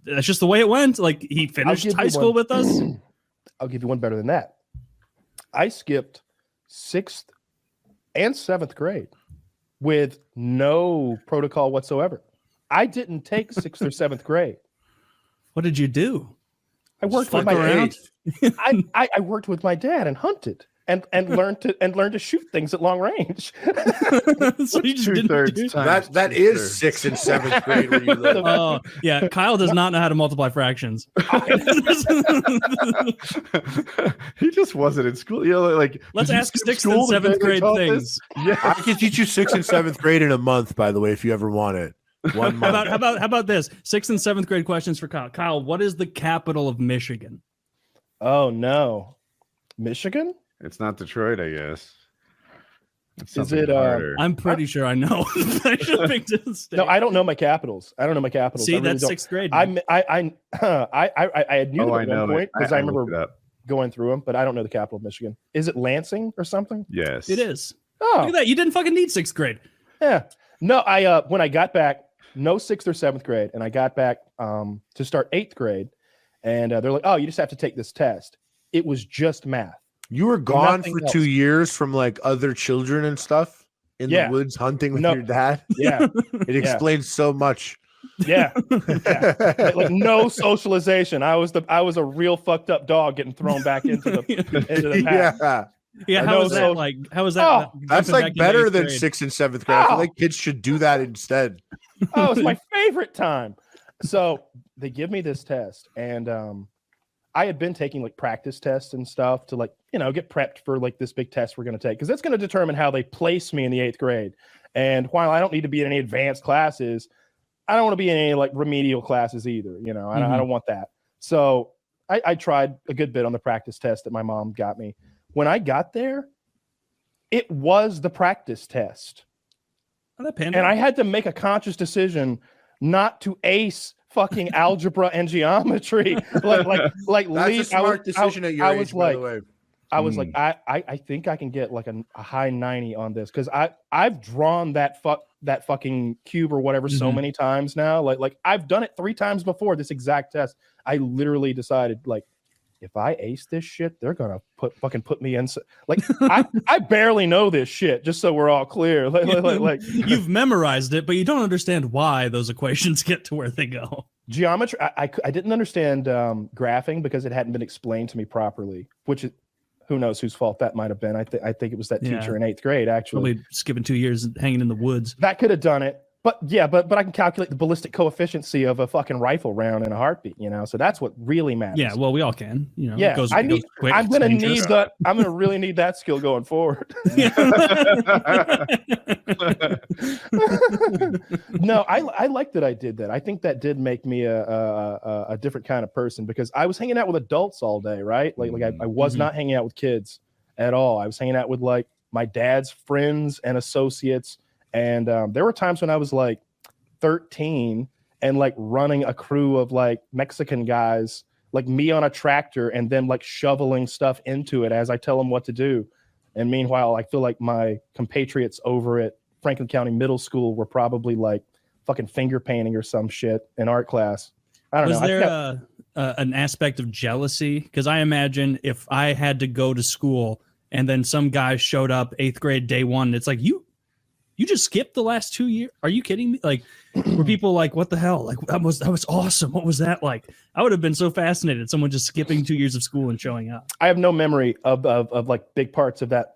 that's just the way it went. Like he finished high school with us. I'll give you one better than that. I skipped 6th and 7th grade with no protocol whatsoever. I didn't take 6th or 7th grade. What did you do? I worked with my dad. I worked with my dad and hunted and learned to shoot things at long range. So you just didn't do that is 6th and 7th grade where you live. Oh yeah, Kyle does not know how to multiply fractions. He just wasn't in school. You know, like let's ask 6th and 7th grade things. Yeah, I can teach you 6th and 7th grade in a month. By the way, if you ever want it. 1 month. How about this? 6th and 7th grade questions for Kyle. Kyle, what is the capital of Michigan? Oh no, Michigan? It's not Detroit, I guess. Is it? I'm pretty sure I know. I should have picked a state. No, I don't know my capitals. I don't know my capitals. See, I really that's 6th grade. I knew them at one point because I remember going through them, but I don't know the capital of Michigan. Is it Lansing or something? Yes, it is. Oh, look at that! You didn't fucking need 6th grade. Yeah. No, when I got back, no 6th or 7th grade, and I got back to start 8th grade, and they're like, "Oh, you just have to take this test." It was just math. You were gone Nothing for else. 2 years from like other children and stuff in the woods hunting with your dad. Yeah, it explains so much. Yeah. Like no socialization. I was a real fucked up dog getting thrown back into the path. Yeah, how was that like? How was that? Oh, that's like better than 6th and 7th grade. I feel like kids should do that instead. Oh, it's my favorite time. So they give me this test, and I had been taking like practice tests and stuff to like, get prepped for like this big test we're going to take, because that's going to determine how they place me in the 8th grade. And while I don't need to be in any advanced classes, I don't want to be in any like remedial classes either. I don't want that. So I tried a good bit on the practice test that my mom got me. When I got there, it was the practice test. And I had to make a conscious decision not to ace fucking algebra and geometry. Like that's a smart decision at your age, by the way. I was like, I think I can get like a high 90 on this, because I've drawn that fucking cube or whatever so many times now. Like I've done it 3 times before this exact test. I literally decided, like, if I ace this shit, they're gonna put me in. Like I barely know this shit. Just so we're all clear. Like you've memorized it, but you don't understand why those equations get to where they go. Geometry. I didn't understand graphing because it hadn't been explained to me properly. Which is, who knows whose fault that might have been. I think it was that teacher in 8th grade. Actually, probably skipping 2 years and hanging in the woods. That could have done it. But yeah, but I can calculate the ballistic coefficiency of a fucking rifle round in a heartbeat, so that's what really matters. Yeah, well, we all can, Yeah, it goes I'm gonna need that. I'm gonna really need that skill going forward. No, I like that I did that. I think that did make me a different kind of person, because I was hanging out with adults all day, right? Like I was not hanging out with kids at all. I was hanging out with like my dad's friends and associates. And there were times when I was like 13 and like running a crew of like Mexican guys, like me on a tractor, and then like shoveling stuff into it as I tell them what to do. And meanwhile, I feel like my compatriots over at Franklin County Middle School were probably like fucking finger painting or some shit in art class. I don't know. Was there an aspect of jealousy? Because I imagine if I had to go to school and then some guy showed up 8th grade day 1, it's like, you just skipped the last 2 years? Are you kidding me? Like, were people like, what the hell? Like, that was awesome. What was that like? I would have been so fascinated. Someone just skipping 2 years of school and showing up. I have no memory of like big parts of that